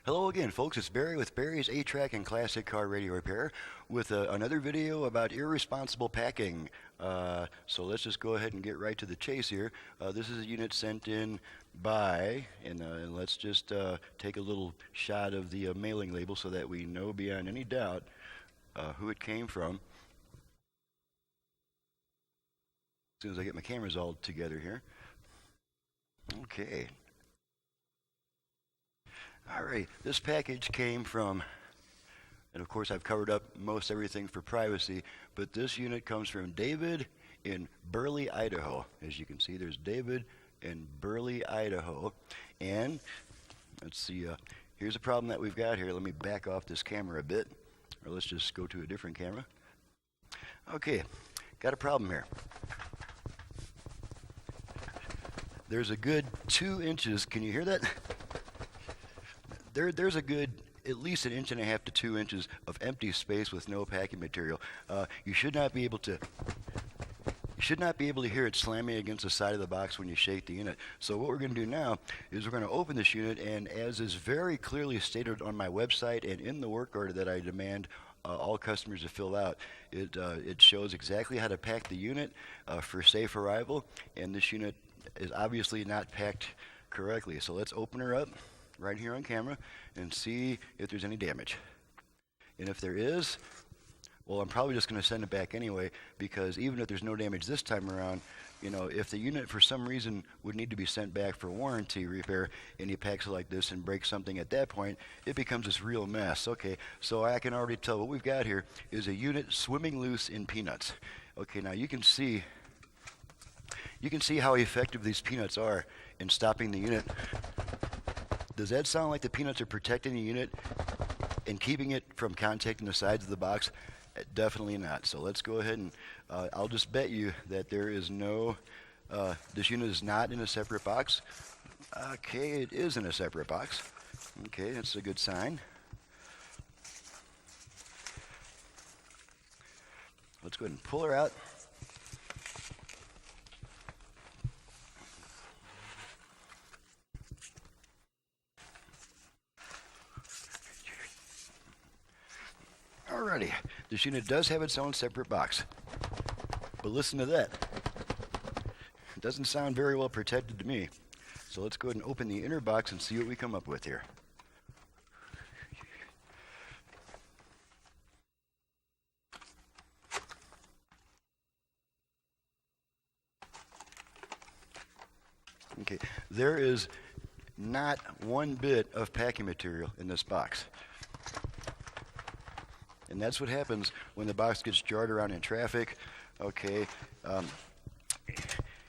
Hello again, folks. It's Barry with Barry's A-Track and Classic Car Radio Repair with another video about irresponsible packing. So let's just go ahead and get right to the chase here. This is a unit sent in by, and let's just take a little shot of the mailing label so that we know beyond any doubt who it came from. As soon as I get my cameras all together here. Okay. All right, this package came from, and of course I've covered up most everything for privacy, but this unit comes from David in Burley, Idaho. As you can see, there's David in Burley, Idaho. And let's see, here's a problem that we've got here. Let me back off this camera a bit, or let's just go to a different camera. Okay, got a problem here. There's a good 2 inches, can you hear that? There's a good at least 1.5 inches to 2 inches of empty space with no packing material. You should not be able to hear it slamming against the side of the box when you shake the unit. So what we're going to do now is we're going to open this unit, and as is very clearly stated on my website and in the work order that I demand all customers to fill out, it shows exactly how to pack the unit for safe arrival, and this unit is obviously not packed correctly. So let's open her up right here on camera and see if there's any damage. And if there is, well, I'm probably just going to send it back anyway, because even if there's no damage this time around, you know, if the unit for some reason would need to be sent back for warranty repair and he packs it like this and breaks something at that point, it becomes this real mess. Okay, so I can already tell what we've got here is a unit swimming loose in peanuts. Okay, now you can see how effective these peanuts are in stopping the unit. Does that sound like the peanuts are protecting the unit and keeping it from contacting the sides of the box? Definitely not. So let's go ahead and I'll just bet you that there is no, this unit is not in a separate box. Okay, it is in a separate box. Okay, that's a good sign. Let's go ahead and pull her out. Alrighty, this unit does have its own separate box, but listen to that. It doesn't sound very well protected to me. So let's go ahead and open the inner box and see what we come up with here. Okay, there is not one bit of packing material in this box. And that's what happens when the box gets jarred around in traffic. Okay,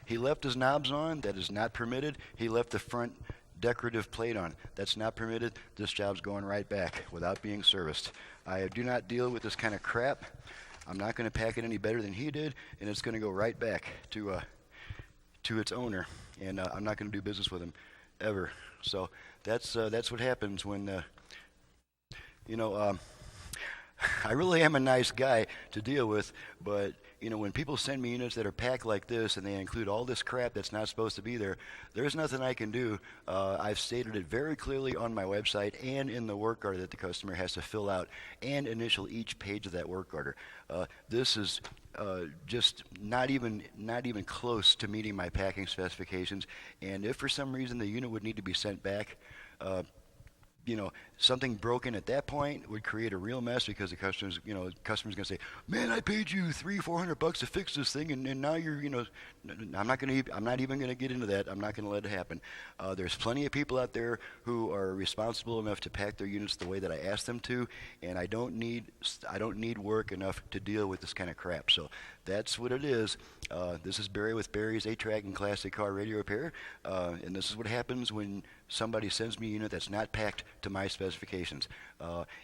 he left his knobs on. That is not permitted. He left the front decorative plate on. That's not permitted. This job's going right back without being serviced. I do not deal with this kind of crap. I'm not going to pack it any better than he did, and it's going to go right back to its owner. And I'm not going to do business with him ever. So that's what happens when you know. I really am a nice guy to deal with, but you know, when people send me units that are packed like this and they include all this crap that's not supposed to be there, there's nothing I can do. I've stated it very clearly on my website and in the work order that the customer has to fill out and initial each page of that work order. This is just not even close to meeting my packing specifications, and if for some reason the unit would need to be sent back, you know, something broken at that point would create a real mess, because the customer's going to say, "Man, I paid you $300-400 to fix this thing, and now you're, you know." I'm not even going to get into that. I'm not going to let it happen. There's plenty of people out there who are responsible enough to pack their units the way that I ask them to, and I don't need work enough to deal with this kind of crap. So that's what it is. This is Barry with Barry's A-Track and Classic Car Radio Repair, and this is what happens when somebody sends me a unit that's not packed to my specifications.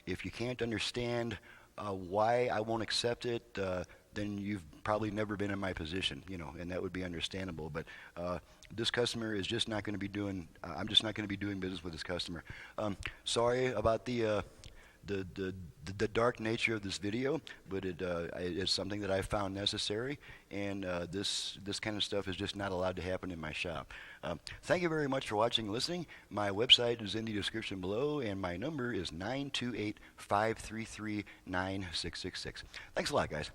If you can't understand why I won't accept it, then you've probably never been in my position, you know, and that would be understandable. But this customer is just not going to be doing. I'm just not going to be doing business with this customer. Sorry about the the dark nature of this video, but it's something that I found necessary, and this kind of stuff is just not allowed to happen in my shop. Thank you very much for watching and listening. My website is in the description below, and my number is 928-533-9666. Thanks a lot, guys.